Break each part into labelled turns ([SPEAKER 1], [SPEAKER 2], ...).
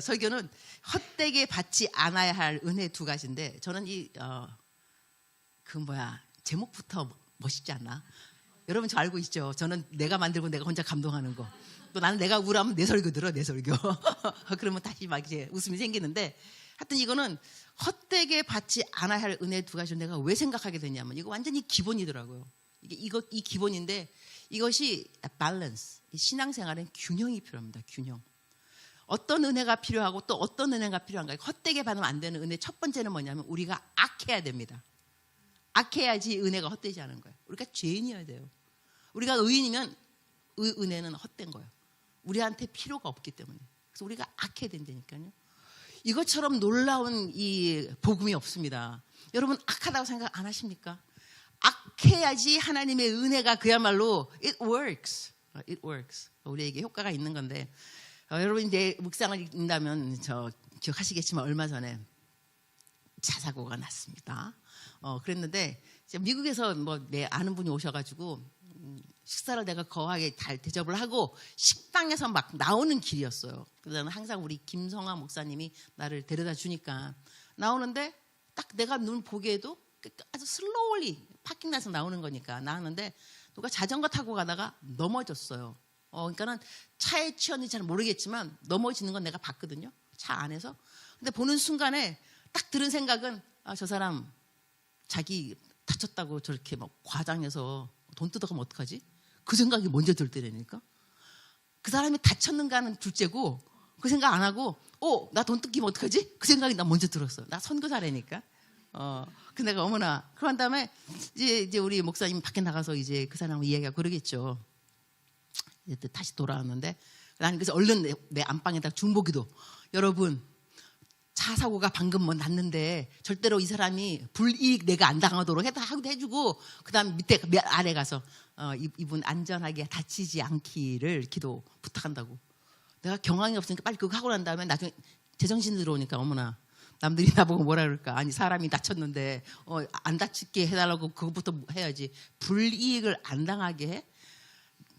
[SPEAKER 1] 설교는 헛되게 받지 않아야 할 은혜 두 가지인데, 저는 제목부터 멋있지 않나? 여러분 저 알고 있죠? 저는 내가 만들고 내가 혼자 감동하는 거. 또 나는 내가 우울하면 내 설교 들어, 내 설교. 그러면 다시 막 이제 웃음이 생기는데, 하여튼 이거는 헛되게 받지 않아야 할 은혜 두 가지 내가 왜 생각하게 됐냐면, 이거 완전히 기본이더라고요. 이 기본인데, 이것이 밸런스. 신앙생활엔 균형이 필요합니다. 균형. 어떤 은혜가 필요하고 또 어떤 은혜가 필요한가. 헛되게 받으면 안 되는 은혜 첫 번째는 뭐냐면, 우리가 악해야 됩니다. 악해야지 은혜가 헛되지 않은 거예요. 우리가 죄인이어야 돼요. 우리가 의인이면 은혜는 헛된 거예요. 우리한테 필요가 없기 때문에. 그래서 우리가 악해야 된다니까요. 이것처럼 놀라운 이 복음이 없습니다. 여러분 악하다고 생각 안 하십니까? 악해야지 하나님의 은혜가 그야말로 it works. It works. 우리에게 효과가 있는 건데, 여러분 이제 묵상을 읽는다면 기억하시겠지만 얼마 전에 차 사고가 났습니다. 그랬는데 미국에서 내 아는 분이 오셔가지고 식사를 내가 거하게 잘 대접을 하고 식당에서 막 나오는 길이었어요. 그래서 항상 우리 김성화 목사님이 나를 데려다 주니까 나오는데, 딱 내가 눈 보기에도 아주 슬로울리 파킹에서 나오는 거니까 나왔는데, 누가 자전거 타고 가다가 넘어졌어요. 그러니까는 차에 치였는지 잘 모르겠지만 넘어지는 건 내가 봤거든요. 차 안에서. 근데 보는 순간에 딱 들은 생각은, 저 사람 자기 다쳤다고 저렇게 막 과장해서 돈 뜯어가면 어떡하지? 그 생각이 먼저 들 때라니까. 그 사람이 다쳤는가는 둘째고, 그 생각 안 하고, 나 돈 뜯기면 어떡하지? 그 생각이 나 먼저 들었어. 나 선교사라니까. 그 내가 어머나. 그런 다음에 이제 우리 목사님 밖에 나가서 이제 그 사람하고 이야기하고 그러겠죠. 이제 다시 돌아왔는데, 나는 그래서 얼른 내 안방에다 중보기도, 여러분 차 사고가 방금 났는데 절대로 이 사람이 불이익 내가 안 당하도록 해주고, 그 다음 밑에 아래 가서 이분 안전하게 다치지 않기를 기도 부탁한다고. 내가 경황이 없으니까 빨리 그거 하고 난 다음에 나중에 제정신 들어오니까, 어머나, 남들이 나보고 뭐라 그럴까. 아니 사람이 다쳤는데 안 다치게 해달라고 그것부터 해야지. 불이익을 안 당하게 해?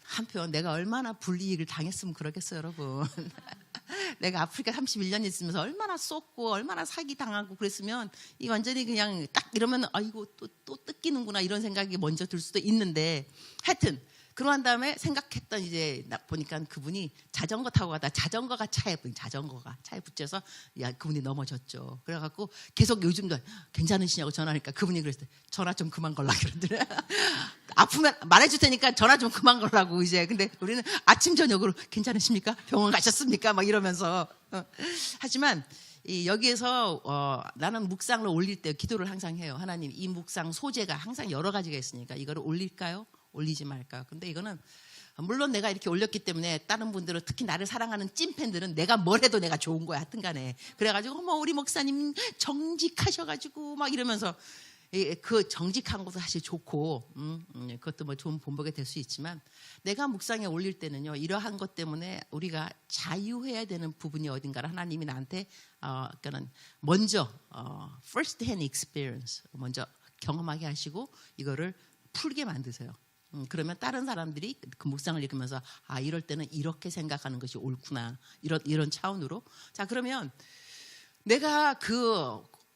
[SPEAKER 1] 한편 내가 얼마나 불이익을 당했으면 그러겠어요, 여러분. 내가 아프리카 31년 있으면서 얼마나 쏟고 얼마나 사기 당하고 그랬으면, 이 완전히 그냥 딱 이러면 아이고 또 뜯기는구나 이런 생각이 먼저 들 수도 있는데, 하여튼 그러한 다음에 생각했던, 이제 보니까 그분이 자전거 타고 가다 자전거가 차에 붙여서 그분이 넘어졌죠. 그래갖고 계속 요즘도 괜찮으시냐고 전화하니까 그분이 그랬어요. 전화 좀 그만 걸라 그러더래. 아프면 말해줄 테니까 전화 좀 그만 걸라고 이제. 근데 우리는 아침 저녁으로 괜찮으십니까? 병원 가셨습니까? 막 이러면서. 하지만 여기에서 나는 묵상을 올릴 때 기도를 항상 해요. 하나님, 이 묵상 소재가 항상 여러 가지가 있으니까 이거를 올릴까요? 올리지 말까요? 근데 이거는 물론 내가 이렇게 올렸기 때문에 다른 분들은, 특히 나를 사랑하는 찐팬들은 내가 뭘 해도 내가 좋은 거야, 하여튼 간에. 그래가지고 우리 목사님 정직하셔가지고 막 이러면서, 그 정직한 것도 사실 좋고, 그것도 뭐 좋은 본보게 될 수 있지만, 내가 묵상에 올릴 때는요, 이러한 것 때문에 우리가 자유해야 되는 부분이 어딘가를 하나님이 나한테 그러니까는 먼저 first hand experience 먼저 경험하게 하시고 이거를 풀게 만드세요. 그러면 다른 사람들이 그 묵상을 읽으면서, 이럴 때는 이렇게 생각하는 것이 옳구나, 이런 차원으로. 자, 그러면 내가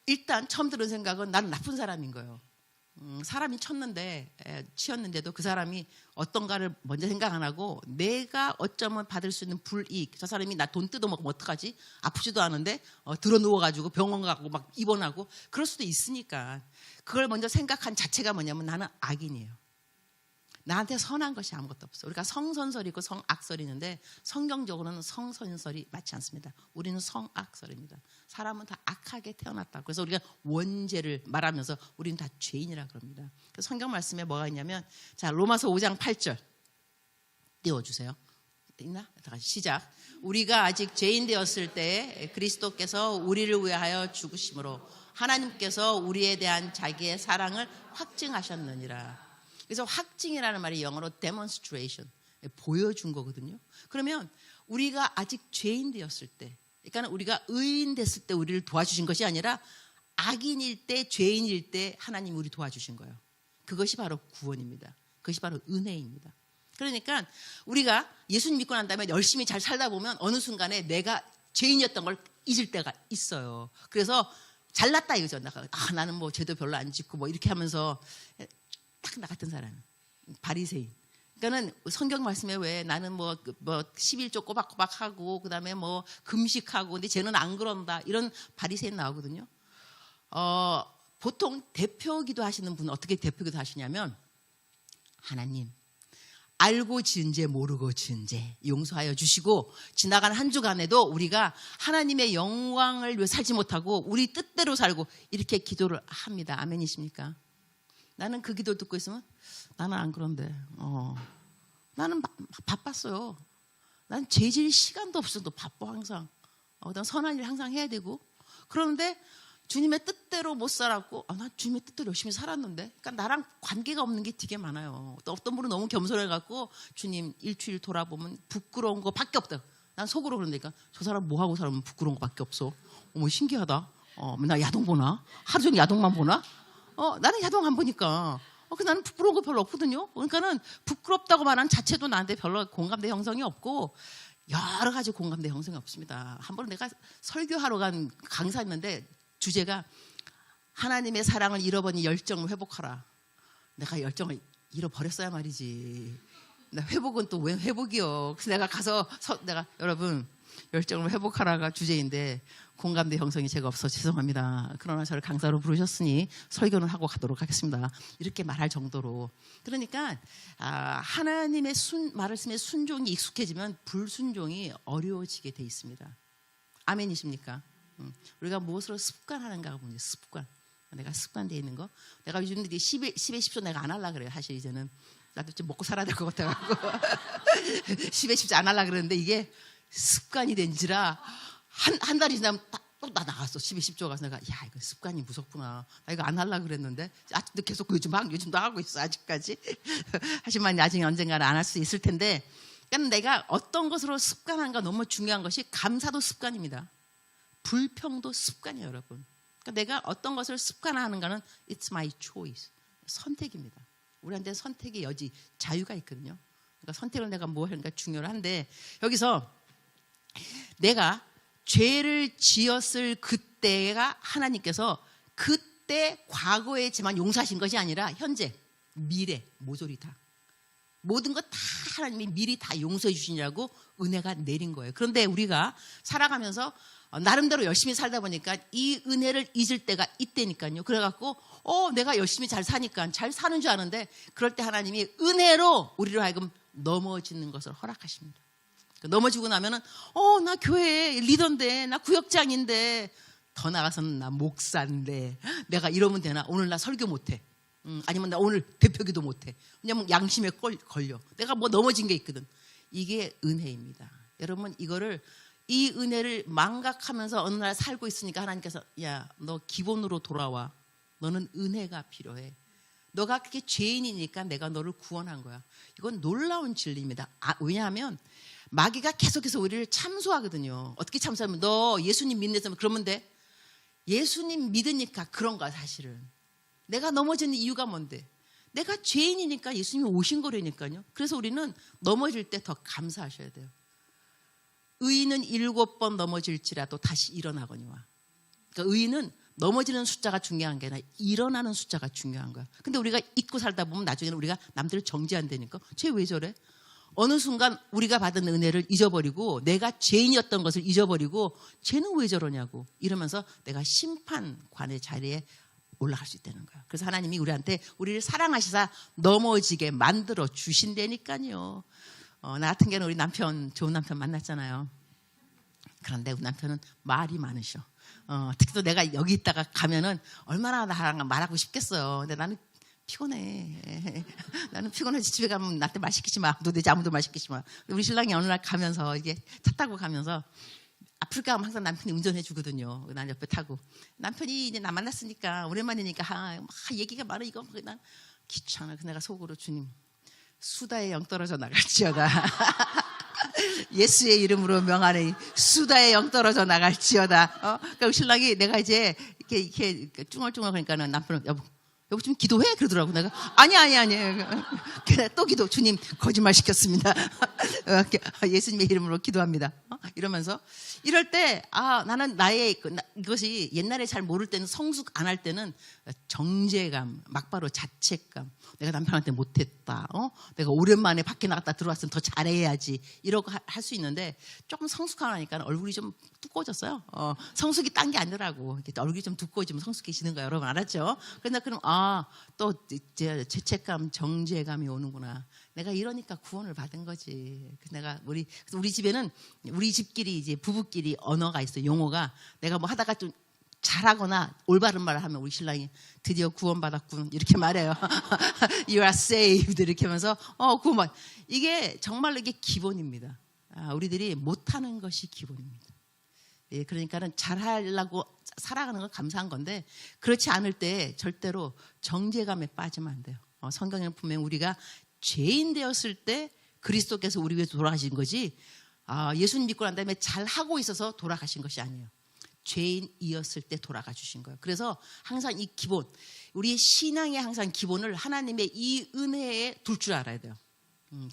[SPEAKER 1] 일단 처음 들은 생각은, 나는 나쁜 사람인 거예요. 사람이 치였는데도 그 사람이 어떤가를 먼저 생각 안 하고, 내가 어쩌면 받을 수 있는 불이익, 저 사람이 나 돈 뜯어먹으면 어떡하지? 아프지도 않은데 들어 누워가지고 병원 가고 막 입원하고 그럴 수도 있으니까, 그걸 먼저 생각한 자체가 뭐냐면, 나는 악인이에요. 나한테 선한 것이 아무것도 없어. 우리가 성선설이 있고 성악설이 있는데, 성경적으로는 성선설이 맞지 않습니다. 우리는 성악설입니다. 사람은 다 악하게 태어났다. 그래서 우리가 원죄를 말하면서 우리는 다 죄인이라 그럽니다. 그래서 성경 말씀에 뭐가 있냐면, 자, 로마서 5장 8절 띄워주세요. 있나? 다시 시작. 우리가 아직 죄인 되었을 때 그리스도께서 우리를 위하여 죽으심으로 하나님께서 우리에 대한 자기의 사랑을 확증하셨느니라. 그래서 확증이라는 말이 영어로 demonstration, 보여준 거거든요. 그러면 우리가 아직 죄인 되었을 때, 그러니까 우리가 의인 됐을 때 우리를 도와주신 것이 아니라, 악인일 때, 죄인일 때 하나님이 우리 도와주신 거예요. 그것이 바로 구원입니다. 그것이 바로 은혜입니다. 그러니까 우리가 예수님 믿고 난 다음에 열심히 잘 살다 보면 어느 순간에 내가 죄인이었던 걸 잊을 때가 있어요. 그래서 잘났다 이거죠. 나는 뭐 죄도 별로 안 짓고 뭐 이렇게 하면서 딱 나 같은 사람, 바리새인. 그러니까는 성경 말씀에 왜 나는 뭐 11조 꼬박꼬박 하고 그다음에 뭐 금식하고 근데 쟤는 안 그런다 이런 바리새인 나오거든요. 보통 대표기도 하시는 분은 어떻게 대표기도 하시냐면 하나님 알고 지은 죄 모르고 지은 죄 용서하여 주시고 지나간 한 주간에도 우리가 하나님의 영광을 위해 살지 못하고 우리 뜻대로 살고 이렇게 기도를 합니다. 아멘이십니까? 나는 그 기도 듣고 있으면 나는 안 그런데 나는 바빴어요. 난 죄질 시간도 없어도 바빠 항상. 난 선한 일 항상 해야 되고 그런데 주님의 뜻대로 못 살았고 난 주님의 뜻대로 열심히 살았는데 그러니까 나랑 관계가 없는 게 되게 많아요. 또 어떤 분은 너무 겸손해갖고 주님 일주일 돌아보면 부끄러운 거밖에 없다. 난 속으로 그런다니까 저 사람 뭐하고 살면 부끄러운 거밖에 없어. 어머 신기하다. 나 야동 보나? 하루 종일 야동만 보나? 나는 야동 안 보니까 나는 부끄러운 거 별로 없거든요. 그러니까는 부끄럽다고 말하는 자체도 나한테 별로 공감대 형성이 없고 여러 가지 공감대 형성이 없습니다. 한 번 내가 설교하러 간 강사였는데 주제가 하나님의 사랑을 잃어버린 열정을 회복하라. 내가 열정을 잃어버렸어야 말이지. 나 회복은 또 왜 회복이요. 그래서 내가 가서 내가 여러분 열정을 회복하라가 주제인데 공감대 형성이 제가 없어서 죄송합니다. 그러나 저를 강사로 부르셨으니 설교는 하고 가도록 하겠습니다. 이렇게 말할 정도로. 그러니까 하나님의 말씀에 순종이 익숙해지면 불순종이 어려워지게 돼 있습니다. 아멘이십니까? 우리가 무엇으로 습관하는가 보니 습관. 내가 습관되어 있는 거. 내가 요즘 10에 10조 내가 안 하려고 그래요. 사실 이제는 나도 좀 먹고 살아야 될 것 같아가지고 10에 10조 안 하려고 그러는데 이게 습관이 된지라 한 달이 지나면 또 나 나갔어. 10에 10조 가서 내가 야 이거 습관이 무섭구나. 나 이거 안 하려고 그랬는데 아직도 계속 요즘도 하고 있어 아직까지. 하지만 나중에 언젠가는 안 할 수 있을 텐데 그러니까 내가 어떤 것으로 습관한가 너무 중요한 것이 감사도 습관입니다. 불평도 습관이에요, 여러분. 그러니까 내가 어떤 것을 습관화하는가는 it's my choice. 선택입니다. 우리한테 선택의 여지, 자유가 있거든요. 그러니까 선택을 내가 뭐 하는가 중요한데 여기서 내가 죄를 지었을 그때가 하나님께서 그때 과거에지만 용서하신 것이 아니라 현재, 미래, 모조리 다. 모든 것 다 하나님이 미리 다 용서해 주시냐고 은혜가 내린 거예요. 그런데 우리가 살아가면서 나름대로 열심히 살다 보니까 이 은혜를 잊을 때가 있다니까요. 그래갖고 내가 열심히 잘 사니까 잘 사는 줄 아는데 그럴 때 하나님이 은혜로 우리로 하여금 넘어지는 것을 허락하십니다. 넘어지고 나면은 나 교회 리더인데 나 구역장인데 더 나가서는 나 목사인데 내가 이러면 되나? 오늘 나 설교 못해. 아니면 나 오늘 대표기도 못해. 왜냐면 양심에 걸려. 내가 뭐 넘어진 게 있거든. 이게 은혜입니다. 여러분 이 은혜를 망각하면서 어느 날 살고 있으니까 하나님께서 야, 너 기본으로 돌아와. 너는 은혜가 필요해. 너가 그게 죄인이니까 내가 너를 구원한 거야. 이건 놀라운 진리입니다. 왜냐하면 마귀가 계속해서 우리를 참소하거든요. 어떻게 참소하면 너 예수님 믿는 그러면 돼? 예수님 믿으니까 그런 거야 사실은. 내가 넘어지는 이유가 뭔데? 내가 죄인이니까 예수님이 오신 거라니까요. 그래서 우리는 넘어질 때 더 감사하셔야 돼요. 의인은 7번 넘어질지라도 다시 일어나거니와. 그러니까 의인은 넘어지는 숫자가 중요한 게 아니라 일어나는 숫자가 중요한 거야. 근데 우리가 잊고 살다 보면 나중에는 우리가 남들을 정죄한다니까. 쟤 왜 저래? 어느 순간 우리가 받은 은혜를 잊어버리고 내가 죄인이었던 것을 잊어버리고 쟤는 왜 저러냐고 이러면서 내가 심판관의 자리에 올라갈 수 있다는 거야. 그래서 하나님이 우리를 사랑하시사 넘어지게 만들어 주신다니까요. 나 같은 경우는 우리 남편, 좋은 남편 만났잖아요. 그런데 우리 남편은 말이 많으셔. 특히 또 내가 여기 있다가 가면은 얼마나 나랑 말하고 싶겠어요. 근데 나는 피곤해. 나는 피곤해서 집에 가면 나한테 말 시키지 마. 도대체 아무도 말 시키지 마. 우리 신랑이 어느 날 가면서 이게 차 타고 가면서 아프리카 가면 항상 남편이 운전해 주거든요. 난 옆에 타고. 남편이 이제 나 만났으니까 오랜만이니까 막 얘기가 많아. 이거 난 귀찮아. 내가 속으로 주님 수다의 영 떨어져 나갈지어다. 예수의 이름으로 명하니 수다의 영 떨어져 나갈지어다. 그러니까 신랑이 내가 이제 이렇게 쭝얼쭝얼 그러니까는 남편은 여보 좀 기도해? 그러더라고. 내가 아니. 또 기도. 주님 거짓말 시켰습니다. 예수님의 이름으로 기도합니다. 이러면서 이럴 때 나는 나의 이것이 옛날에 잘 모를 때는 성숙 안 할 때는 정죄감, 막바로 자책감, 내가 남편한테 못했다, 내가 오랜만에 밖에 나갔다 들어왔으면 더 잘해야지 이러고 할 수 있는데 조금 성숙하니까 얼굴이 좀 두꺼워졌어요. 성숙이 딴 게 아니라고 얼굴이 좀 두꺼워지면 성숙해지는 거예요. 여러분 알았죠? 그런데 그럼 또 이제 죄책감, 정죄감이 오는구나. 내가 이러니까 구원을 받은 거지. 내가 우리 집에는 우리 집끼리 이제 부부끼리 언어가 있어. 용어가 내가 뭐 하다가 좀 잘하거나 올바른 말을 하면 우리 신랑이 드디어 구원받았군 이렇게 말해요. You are saved 이렇게 하면서 구원. 이게 정말로 이게 기본입니다. 우리들이 못하는 것이 기본입니다. 예, 그러니까는 잘하려고 살아가는 건 감사한 건데 그렇지 않을 때 절대로 정죄감에 빠지면 안 돼요. 성경에는 분명 우리가 죄인 되었을 때 그리스도께서 우리 위해서 돌아가신 거지 예수님 믿고 난 다음에 잘하고 있어서 돌아가신 것이 아니에요. 죄인이었을 때 돌아가 주신 거예요. 그래서 항상 이 기본, 우리의 신앙의 항상 기본을 하나님의 이 은혜에 둘 줄 알아야 돼요.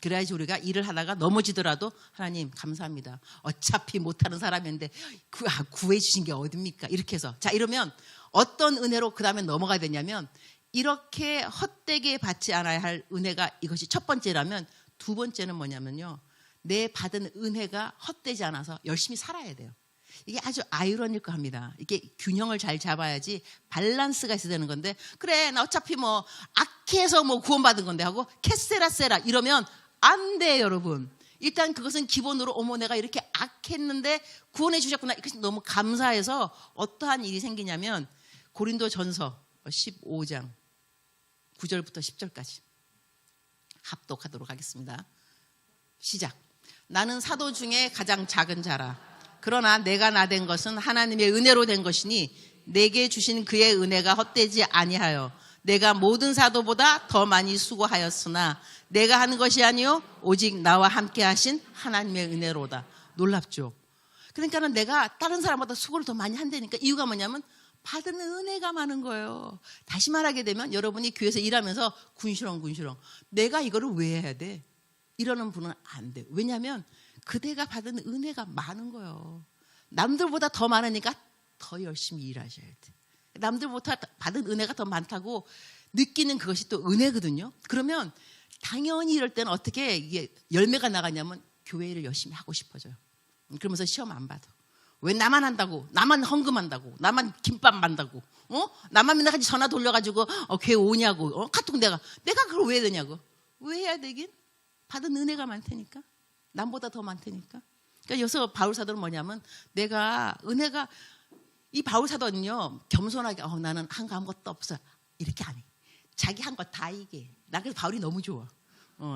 [SPEAKER 1] 그래야지 우리가 일을 하다가 넘어지더라도 하나님 감사합니다. 어차피 못하는 사람인데 구해 주신 게 어딥니까? 이렇게 해서 자 이러면 어떤 은혜로 그 다음에 넘어가야 되냐면 이렇게 헛되게 받지 않아야 할 은혜가 이것이 첫 번째라면 두 번째는 뭐냐면요. 내 받은 은혜가 헛되지 않아서 열심히 살아야 돼요. 이게 아주 아이러니컬 합니다. 이게 균형을 잘 잡아야지 밸런스가 있어야 되는 건데 그래 나 어차피 뭐 악해서 뭐 구원받은 건데 하고 캐세라세라 이러면 안 돼 여러분. 일단 그것은 기본으로 어머 내가 이렇게 악했는데 구원해 주셨구나. 이것이 너무 감사해서 어떠한 일이 생기냐면 고린도전서 15장 9절부터 10절까지 합독하도록 하겠습니다. 시작. 나는 사도 중에 가장 작은 자라. 그러나 내가 나된 것은 하나님의 은혜로 된 것이니 내게 주신 그의 은혜가 헛되지 아니하여 내가 모든 사도보다 더 많이 수고하였으나 내가 하는 것이 아니요 오직 나와 함께 하신 하나님의 은혜로다. 놀랍죠? 그러니까는 내가 다른 사람보다 수고를 더 많이 한다니까. 이유가 뭐냐면 받은 은혜가 많은 거예요. 다시 말하게 되면 여러분이 교회에서 일하면서 군시렁 내가 이거를 왜 해야 돼? 이러는 분은 안 돼요. 왜냐하면 그대가 받은 은혜가 많은 거예요. 남들보다 더 많으니까 더 열심히 일하셔야 돼. 남들보다 받은 은혜가 더 많다고 느끼는 그것이 또 은혜거든요. 그러면 당연히 이럴 때는 어떻게 이게 열매가 나가냐면 교회 일을 열심히 하고 싶어져요. 그러면서 시험 안 받아. 왜 나만 한다고, 나만 헌금한다고, 나만 김밥 만다고, 나만 맨날 전화 돌려가지고 교회 오냐고, 카톡 내가 그걸 왜 해야 되냐고. 왜 해야 되긴? 받은 은혜가 많다니까. 남보다 더 많다니까. 그러니까 여기서 바울사도는 뭐냐면 내가 은혜가 이 바울사도는요 겸손하게 나는 한 거 아무것도 없어 이렇게 안 해. 자기 한 거 다 얘기해. 나 그래서 바울이 너무 좋아.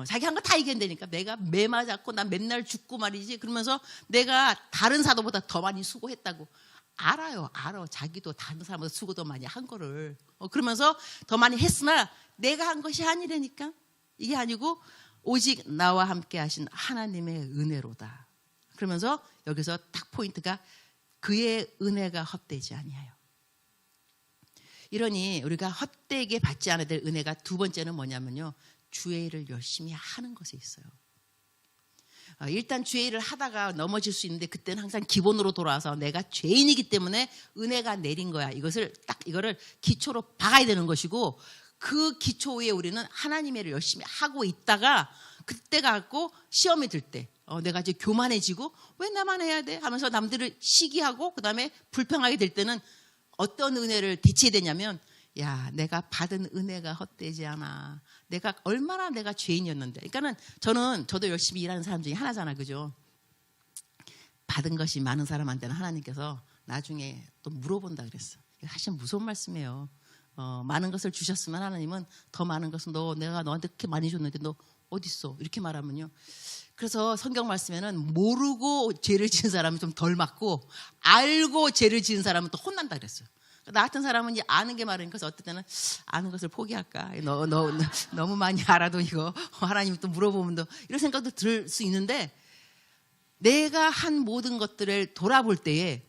[SPEAKER 1] 자기 한 거 다 얘기한다니까. 내가 매 맞았고 난 맨날 죽고 말이지. 그러면서 내가 다른 사도보다 더 많이 수고했다고 알아. 자기도 다른 사람보다 수고 더 많이 한 거를. 그러면서 더 많이 했으나 내가 한 것이 아니라니까. 이게 아니고 오직 나와 함께 하신 하나님의 은혜로다. 그러면서 여기서 딱 포인트가 그의 은혜가 헛되지 아니하여. 이러니 우리가 헛되게 받지 않아야 될 은혜가 두 번째는 뭐냐면요. 주의 일을 열심히 하는 것에 있어요. 일단 주의 일을 하다가 넘어질 수 있는데 그때는 항상 기본으로 돌아와서 내가 죄인이기 때문에 은혜가 내린 거야. 이거를 기초로 박아야 되는 것이고 그 기초 위에 우리는 하나님의 일을 열심히 하고 있다가 그때 갖고 시험이 들 때 내가 이제 교만해지고 왜 나만 해야 돼 하면서 남들을 시기하고 그다음에 불평하게 될 때는 어떤 은혜를 대체해야 되냐면 야 내가 받은 은혜가 헛되지 않아. 얼마나 내가 죄인이었는데. 그러니까는 저도 열심히 일하는 사람 중에 하나잖아. 그죠? 받은 것이 많은 사람한테는 하나님께서 나중에 또 물어본다 그랬어. 사실 무서운 말씀이에요. 많은 것을 주셨으면 하나님은 더 많은 것은 내가 너한테 그렇게 많이 줬는데 너 어디 있어? 이렇게 말하면요. 그래서 성경 말씀에는 모르고 죄를 지은 사람은 좀 덜 맞고 알고 죄를 지은 사람은 또 혼난다 그랬어요. 나 같은 사람은 이제 아는 게 많으니까 어떨 때는 아는 것을 포기할까? 너무 많이 알아도 이거 하나님 또 물어보면 또 이런 생각도 들 수 있는데 내가 한 모든 것들을 돌아볼 때에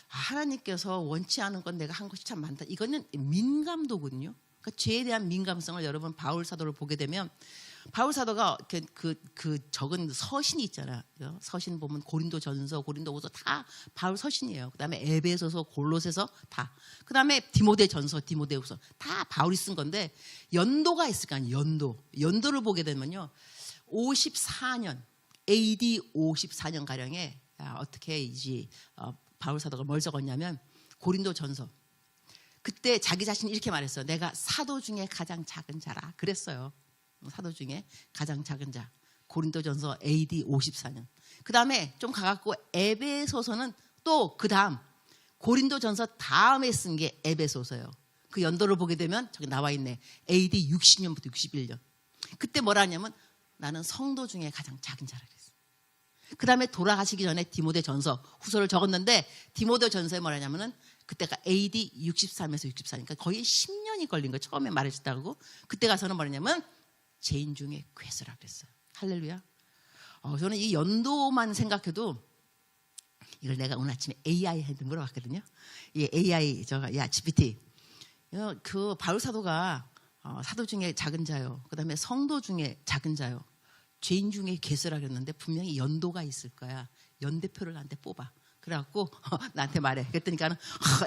[SPEAKER 1] 하나님께서 원치 않은 건 내가 한 것이 참 많다. 이거는 민감도거든요. 그러니까 죄에 대한 민감성을 여러분 바울 사도를 보게 되면 바울 사도가 그 적은 서신이 있잖아요. 서신 보면 고린도전서, 고린도후서 다 바울 서신이에요. 그다음에 에베소서, 골로새서 다. 그다음에 디모데전서, 디모데후서 다 바울이 쓴 건데 연도가 있을 거 아니에요. 연도를 보게 되면요. 54년 AD 54년 가량에 어떻게 이제 바울 사도가 뭘 적었냐면 고린도전서. 그때 자기 자신이 이렇게 말했어요. 내가 사도 중에 가장 작은 자라 그랬어요. 사도 중에 가장 작은 자. 고린도전서 AD 54년. 그 다음에 좀 가깝고 에베소서는 또 그 다음 고린도전서 다음에 쓴 게 에베소서예요. 그 연도를 보게 되면 저기 나와 있네. AD 60년부터 61년. 그때 뭐라 하냐면 나는 성도 중에 가장 작은 자라 그랬어요. 그 다음에 돌아가시기 전에 디모데전서 후서를 적었는데 디모데전서에 뭐라 하냐면은 그때가 AD 63에서 64니까 거의 10년이 걸린 거예요. 처음에 말해줬다고. 그때 가서는 뭐냐면 죄인 중에 괴수라 그랬어요. 할렐루야. 저는 이 연도만 생각해도 이걸 내가 오늘 아침에 AI한테 물어봤거든요. 이 AI GPT. 그 바울 사도가 사도 중에 작은 자요. 그다음에 성도 중에 작은 자요. 죄인 중에 괴수라 그랬는데 분명히 연도가 있을 거야. 연대표를 나한테 뽑아. 그래갖고 나한테 말해. 그랬더니까는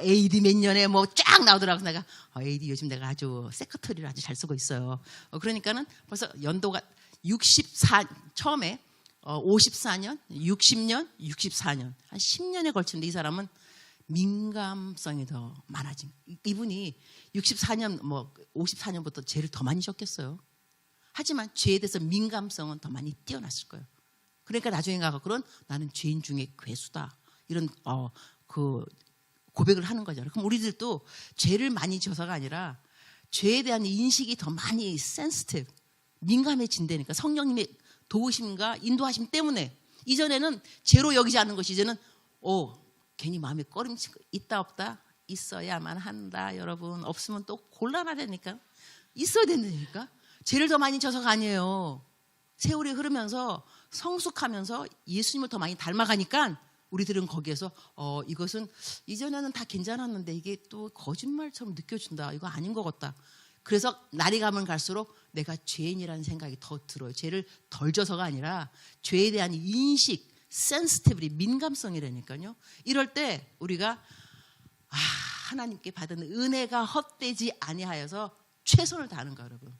[SPEAKER 1] AD 몇 년에 뭐 쫙 나오더라고. 내가 AD 요즘 내가 아주 세크터리를 아주 잘 쓰고 있어요. 그러니까는 벌써 연도가 64 처음에 54년, 60년, 64년 한 10년에 걸치는데 이 사람은 민감성이 더 많아진. 이분이 64년 뭐 54년부터 죄를 더 많이 졌겠어요. 하지만 죄에 대해서 민감성은 더 많이 뛰어났을 거예요. 그러니까 나중에 가서 나는 죄인 중에 괴수다. 이런 그 고백을 하는 거죠. 그럼 우리들도 죄를 많이 져서가 아니라 죄에 대한 인식이 더 많이 센시티브, 민감해진다니까. 성령님의 도우심과 인도하심 때문에 이전에는 죄로 여기지 않는 것이 이제는 괜히 마음에 꺼림칙 있다 없다 있어야만 한다. 여러분 없으면 또 곤란하다니까. 있어야 된다니까. 죄를 더 많이 져서가 아니에요. 세월이 흐르면서 성숙하면서 예수님을 더 많이 닮아가니까 우리들은 거기에서 이것은 이전에는 다 괜찮았는데 이게 또 거짓말처럼 느껴진다. 이거 아닌 것 같다. 그래서 날이 가면 갈수록 내가 죄인이라는 생각이 더 들어요. 죄를 덜 져서가 아니라 죄에 대한 인식, 센시티브리, 민감성이라니까요. 이럴 때 우리가 하나님께 받은 은혜가 헛되지 아니하여서 최선을 다하는 거예요, 여러분.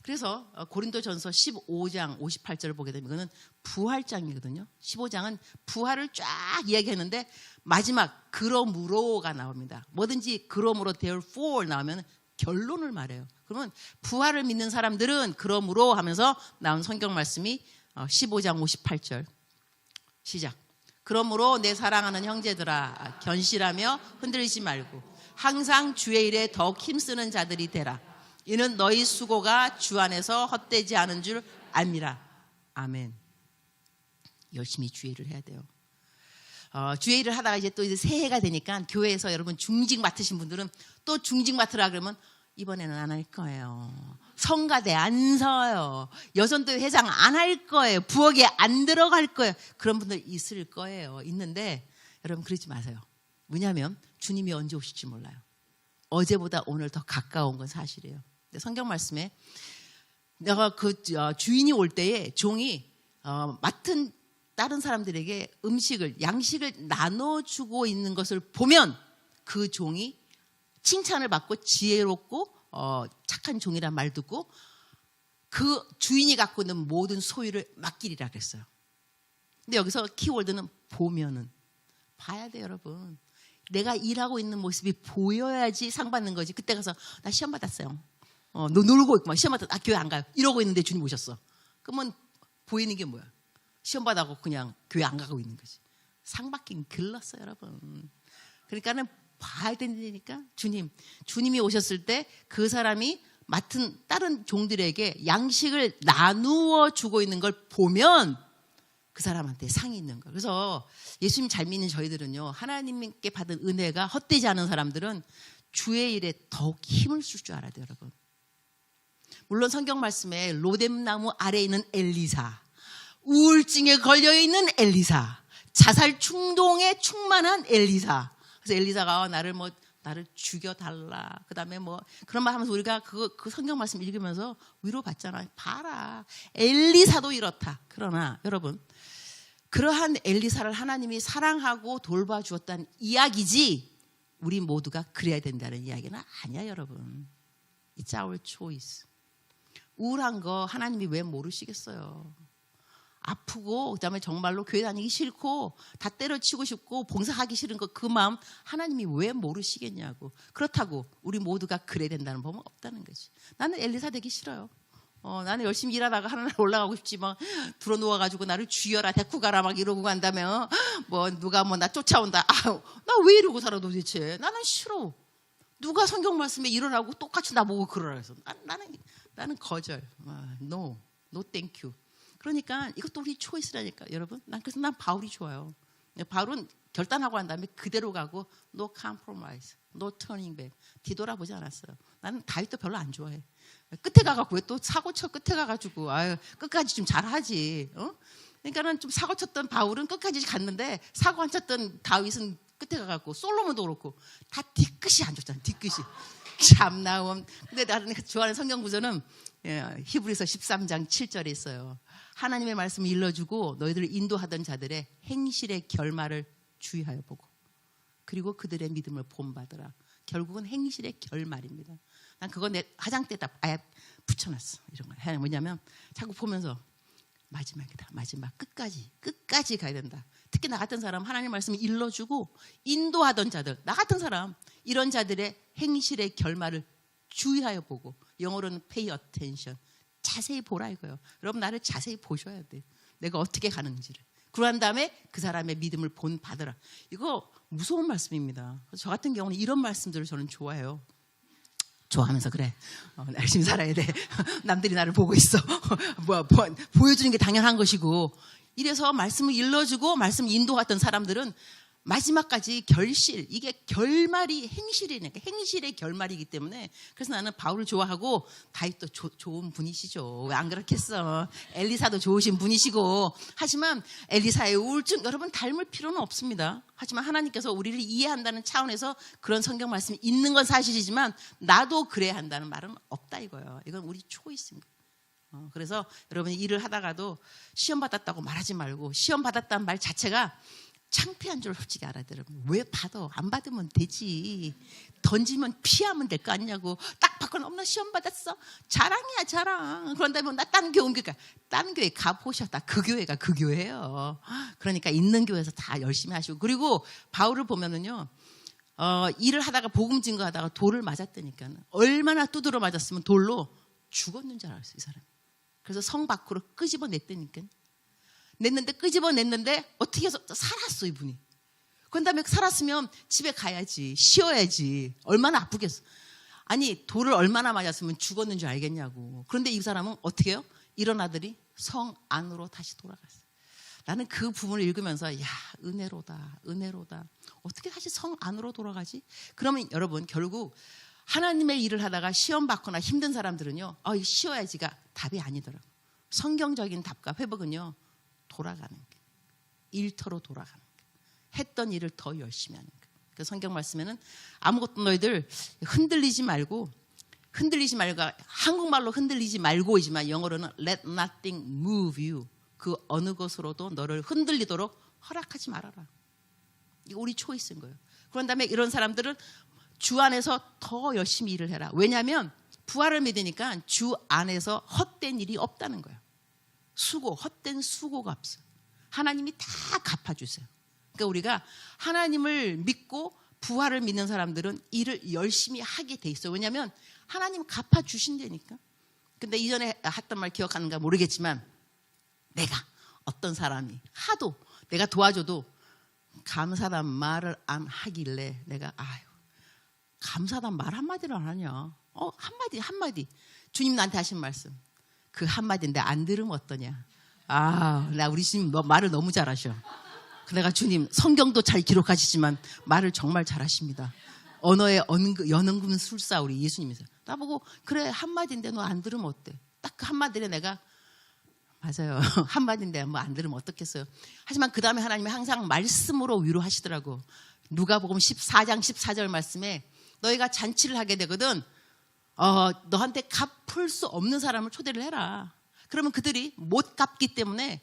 [SPEAKER 1] 그래서 고린도전서 15장 58절을 보게 되면 이거는 부활장이거든요. 15장은 부활을 쫙 이야기했는데 마지막 그러므로가 나옵니다. 뭐든지 그러므로 therefore 나오면 결론을 말해요. 그러면 부활을 믿는 사람들은 그러므로 하면서 나온 성경 말씀이 15장 58절 시작. 그러므로 내 사랑하는 형제들아 견실하며 흔들리지 말고 항상 주의 일에 더욱 힘쓰는 자들이 되라. 이는 너희 수고가 주 안에서 헛되지 않은 줄 압니다. 아멘. 열심히 주의 일을 해야 돼요. 주의 일을 하다가 이제 또 이제 새해가 되니까 교회에서 여러분 중직 맡으신 분들은 또 중직 맡으라 그러면 이번에는 안 할 거예요. 성가대 안 서요. 여선도 회장 안 할 거예요. 부엌에 안 들어갈 거예요. 그런 분들 있을 거예요. 있는데 여러분 그러지 마세요. 왜냐하면 주님이 언제 오실지 몰라요. 어제보다 오늘 더 가까운 건 사실이에요. 성경 말씀에 내가 주인이 올 때에 종이 맡은 다른 사람들에게 음식을 양식을 나눠주고 있는 것을 보면 그 종이 칭찬을 받고 지혜롭고 착한 종이란 말 듣고 그 주인이 갖고 있는 모든 소유를 맡기리라 그랬어요. 근데 여기서 키워드는 보면은 봐야 돼요, 여러분. 내가 일하고 있는 모습이 보여야지 상 받는 거지. 그때 가서 나 시험 받았어요. 너 놀고 있고 막 시험 받았다. 교회 안 가요. 이러고 있는데 주님 오셨어. 그러면 보이는 게 뭐야? 시험 받아고 그냥 교회 안 가고 있는 거지. 상 받긴 글렀어요, 여러분. 그러니까는 봐야 된다니까. 주님이 오셨을 때 그 사람이 맡은 다른 종들에게 양식을 나누어 주고 있는 걸 보면 그 사람한테 상이 있는 거예요. 그래서 예수님 잘 믿는 저희들은요, 하나님께 받은 은혜가 헛되지 않은 사람들은 주의 일에 더욱 힘을 쓸 줄 알아야 돼요, 여러분. 물론 성경 말씀에 로뎀나무 아래에 있는 엘리사, 우울증에 걸려있는 엘리사, 자살 충동에 충만한 엘리사. 그래서 엘리사가 나를 뭐 나를 죽여달라. 그 다음에 뭐 그런 말 하면서 우리가 그 성경 말씀 읽으면서 위로받잖아요. 봐라, 엘리사도 이렇다. 그러나 여러분, 그러한 엘리사를 하나님이 사랑하고 돌봐주었다는 이야기지 우리 모두가 그래야 된다는 이야기는 아니야. 여러분, It's our choice. 우울한 거 하나님이 왜 모르시겠어요? 아프고 그다음에 정말로 교회 다니기 싫고 다 때려치고 싶고 봉사하기 싫은 거 그 마음 하나님이 왜 모르시겠냐고. 그렇다고 우리 모두가 그래야 된다는 법은 없다는 거지. 나는 엘리사 되기 싫어요. 나는 열심히 일하다가 하늘나라 올라가고 싶지 막 들어 누워가지고 나를 죽여라 데리고 가라 막 이러고 간다면 뭐 누가 뭐 나 쫓아온다. 나 왜 이러고 살아 도대체. 나는 싫어. 누가 성경 말씀에 일어나고 똑같이 나보고 그러라 해서 나는 거절. No thank you. 그러니까 이것도 우리 초이스라니까 여러분. 그래서 난 바울이 좋아요. 바울은 결단하고 난 다음에 그대로 가고 no compromise, no turning back. 뒤돌아보지 않았어요. 나는 다윗도 별로 안 좋아해. 끝에 가갖고 왜 또 사고쳐 끝에 가가지고 끝까지 좀 잘하지. 그러니까는 좀 사고쳤던 바울은 끝까지 갔는데 사고 안 쳤던 다윗은 끝에 가갖고 솔로몬도 그렇고 다 뒤끝이 안 좋잖아. 뒤끝이. 참나. 근데 나는 좋아하는 성경 구절은 히브리서 13장 7절에 있어요. 하나님의 말씀을 일러주고 너희들을 인도하던 자들의 행실의 결말을 주의하여 보고 그리고 그들의 믿음을 본받으라. 결국은 행실의 결말입니다. 난 그거 내 화장대에다 아예 붙여놨어. 이런 거. 뭐냐면 자꾸 보면서 마지막이다. 마지막. 끝까지 가야 된다. 특히 나 같은 사람 하나님 말씀을 일러주고 인도하던 자들, 나 같은 사람 이런 자들의 행실의 결말을 주의하여 보고 영어로는 pay attention. 자세히 보라 이거예요. 여러분 나를 자세히 보셔야 돼. 내가 어떻게 가는지를. 그러한 다음에 그 사람의 믿음을 본받으라. 이거 무서운 말씀입니다. 저 같은 경우는 이런 말씀들을 저는 좋아해요. 좋아하면서 그래. 열심히 살아야 돼. 남들이 나를 보고 있어. 보여주는 게 당연한 것이고. 이래서 말씀을 일러주고 말씀 인도했던 사람들은 마지막까지 결실, 이게 결말이 행실이니까 행실의 결말이기 때문에 그래서 나는 바울을 좋아하고 다윗도 좋은 분이시죠. 왜 안 그렇겠어. 엘리사도 좋으신 분이시고. 하지만 엘리사의 우울증 여러분 닮을 필요는 없습니다. 하지만 하나님께서 우리를 이해한다는 차원에서 그런 성경 말씀이 있는 건 사실이지만 나도 그래야 한다는 말은 없다 이거예요. 이건 우리 초이스입니다. 그래서 여러분이 일을 하다가도 시험 받았다고 말하지 말고 시험 받았다는 말 자체가 창피한 줄 솔직히 알아야 돼요. 왜 받아? 안 받으면 되지. 던지면 피하면 될 거 아니냐고. 딱 받고는 엄마 시험 받았어. 자랑이야 자랑. 그런다면 나 다른 교회 옮길까? 다른 교회 가보셨다. 그 교회가 그 교회예요. 그러니까 있는 교회에서 다 열심히 하시고. 그리고 바울을 보면은요. 일을 하다가 복음 증거하다가 돌을 맞았다니까. 얼마나 두드러 맞았으면 돌로 죽었는 줄 알았어요. 이 사람이. 그래서 성 밖으로 끄집어냈다니까. 끄집어냈는데 어떻게 해서 살았어 이분이. 그런 다음에 살았으면 집에 가야지. 쉬어야지. 얼마나 아프겠어. 아니 돌을 얼마나 맞았으면 죽었는 줄 알겠냐고. 그런데 이 사람은 어떻게 해요? 일어나더니 성 안으로 다시 돌아갔어요. 나는 그 부분을 읽으면서 야 은혜로다. 어떻게 다시 성 안으로 돌아가지? 그러면 여러분 결국 하나님의 일을 하다가 시험 받거나 힘든 사람들은요. 쉬어야지가 답이 아니더라고요. 성경적인 답과 회복은요. 돌아가는 게 일터로 돌아가는 게 했던 일을 더 열심히 하는 게. 그 성경 말씀에는 아무것도 너희들 흔들리지 말고 한국말로 흔들리지 말고이지만 영어로는 let nothing move you. 그 어느 것으로도 너를 흔들리도록 허락하지 말아라. 이거 우리 초이스인 거예요. 그런 다음에 이런 사람들은 주 안에서 더 열심히 일을 해라. 왜냐하면 부활을 믿으니까 주 안에서 헛된 일이 없다는 거예요. 헛된 수고가 없어. 하나님이 다 갚아주세요. 그러니까 우리가 하나님을 믿고 부활을 믿는 사람들은 일을 열심히 하게 돼 있어요. 왜냐하면 하나님 갚아주신다니까. 근데 이전에 했던 말 기억하는가 모르겠지만 내가 어떤 사람이 하도 내가 도와줘도 감사단 말을 안 하길래 내가 감사단 말 한마디를 안 하냐. 한마디. 주님 나한테 하신 말씀. 그 한마디인데 안 들으면 어떠냐. 우리 주님 말을 너무 잘하셔. 내가 주님 성경도 잘 기록하시지만 말을 정말 잘하십니다. 언어의 연은금 술사 우리 예수님이세요. 나보고 그래 한마디인데 너 안 들으면 어때? 딱 그 한마디에 내가 맞아요. 한마디인데 뭐 안 들으면 어떻겠어요. 하지만 그 다음에 하나님이 항상 말씀으로 위로하시더라고. 누가복음 14장 14절 말씀에 너희가 잔치를 하게 되거든 너한테 갚을 수 없는 사람을 초대를 해라. 그러면 그들이 못 갚기 때문에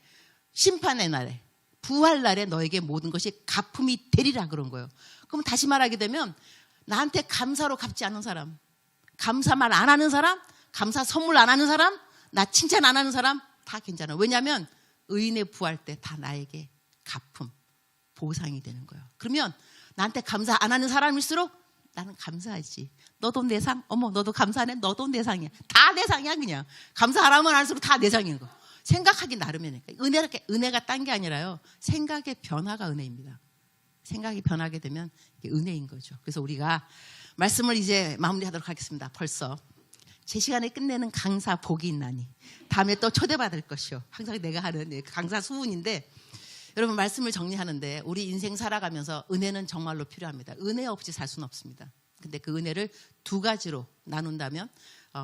[SPEAKER 1] 심판의 날에 부활날에 너에게 모든 것이 갚음이 되리라 그런 거예요. 그럼 다시 말하게 되면 나한테 감사로 갚지 않은 사람, 감사만 안 하는 사람, 감사 선물 안 하는 사람, 나 칭찬 안 하는 사람 다 괜찮아. 왜냐하면 의인의 부활 때 다 나에게 갚음, 보상이 되는 거예요. 그러면 나한테 감사 안 하는 사람일수록 나는 감사하지. 너도 내 상? 어머 너도 감사하네? 너도 내 상이야. 다 내 상이야 그냥. 감사 안 하면 할수록 다 내 상인 거. 생각하기 나름이니까. 은혜가 딴 게 아니라요. 생각의 변화가 은혜입니다. 생각이 변하게 되면 이게 은혜인 거죠. 그래서 우리가 말씀을 이제 마무리하도록 하겠습니다. 벌써 제 시간에 끝내는 강사 복이 있나니 다음에 또 초대받을 것이요. 항상 내가 하는 강사 수훈인데 여러분 말씀을 정리하는데 우리 인생 살아가면서 은혜는 정말로 필요합니다. 은혜 없이 살 수는 없습니다. 근데 그 은혜를 두 가지로 나눈다면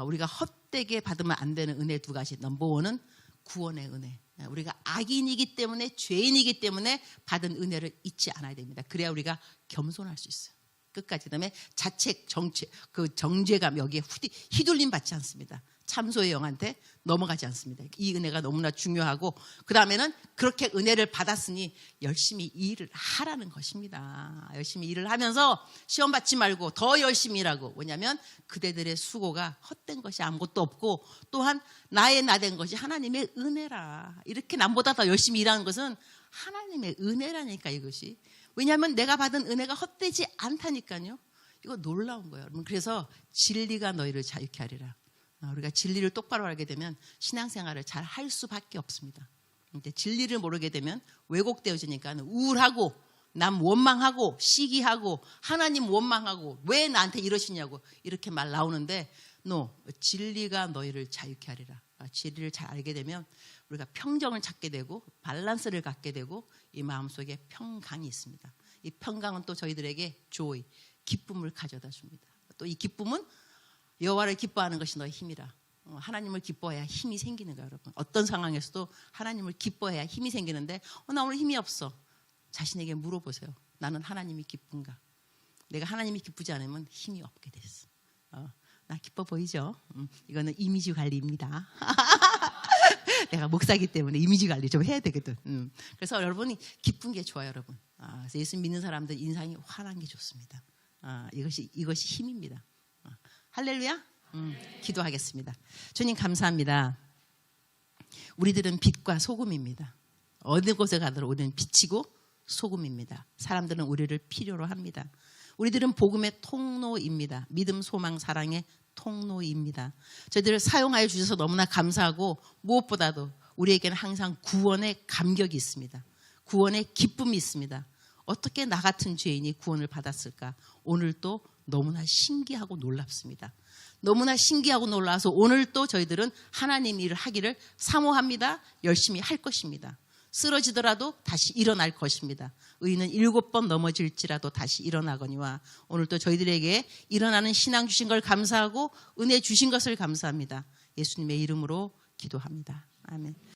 [SPEAKER 1] 우리가 헛되게 받으면 안 되는 은혜 두 가지. 넘버 원은 구원의 은혜. 우리가 악인이기 때문에 죄인이기 때문에 받은 은혜를 잊지 않아야 됩니다. 그래야 우리가 겸손할 수 있어요. 끝까지. 그다음에 자책, 정죄감 여기에 휘둘림 받지 않습니다. 참소의 영한테 넘어가지 않습니다. 이 은혜가 너무나 중요하고 그 다음에는 그렇게 은혜를 받았으니 열심히 일을 하라는 것입니다. 열심히 일을 하면서 시험 받지 말고 더 열심히 일하고 왜냐하면 그대들의 수고가 헛된 것이 아무것도 없고 또한 나의 나된 것이 하나님의 은혜라. 이렇게 남보다 더 열심히 일하는 것은 하나님의 은혜라니까 이것이. 왜냐하면 내가 받은 은혜가 헛되지 않다니까요. 이거 놀라운 거예요. 여러분. 그래서 진리가 너희를 자유케 하리라. 우리가 진리를 똑바로 알게 되면 신앙생활을 잘 할 수밖에 없습니다. 근데 진리를 모르게 되면 왜곡되어지니까 우울하고 남 원망하고 시기하고 하나님 원망하고 왜 나한테 이러시냐고 이렇게 말 나오는데 진리가 너희를 자유케 하리라. 진리를 잘 알게 되면 우리가 평정을 찾게 되고 밸런스를 갖게 되고 이 마음속에 평강이 있습니다. 이 평강은 또 저희들에게 조이, 기쁨을 가져다 줍니다. 또 이 기쁨은 여호와를 기뻐하는 것이 너의 힘이라. 하나님을 기뻐해야 힘이 생기는 거예요, 여러분. 어떤 상황에서도 하나님을 기뻐해야 힘이 생기는데 나 오늘 힘이 없어. 자신에게 물어보세요. 나는 하나님이 기쁜가? 내가 하나님이 기쁘지 않으면 힘이 없게 됐어. 나 기뻐 보이죠? 이거는 이미지 관리입니다. 내가 목사기 때문에 이미지 관리 좀 해야 되거든. 그래서 여러분이 기쁜 게 좋아요, 여러분. 그래서 예수 믿는 사람들 인상이 환한 게 좋습니다. 이것이 힘입니다. 할렐루야. 기도하겠습니다. 주님 감사합니다. 우리들은 빛과 소금입니다. 어느 곳에 가더라도 우리는 빛이고 소금입니다. 사람들은 우리를 필요로 합니다. 우리들은 복음의 통로입니다. 믿음, 소망, 사랑의 통로입니다. 저희들을 사용하여 주셔서 너무나 감사하고 무엇보다도 우리에게는 항상 구원의 감격이 있습니다. 구원의 기쁨이 있습니다. 어떻게 나 같은 죄인이 구원을 받았을까? 오늘 또 너무나 신기하고 놀랍습니다. 너무나 신기하고 놀라서 오늘 또 저희들은 하나님 일을 하기를 사모합니다. 열심히 할 것입니다. 쓰러지더라도 다시 일어날 것입니다. 의인은 7번 넘어질지라도 다시 일어나거니와 오늘 또 저희들에게 일어나는 신앙 주신 걸 감사하고 은혜 주신 것을 감사합니다. 예수님의 이름으로 기도합니다. 아멘.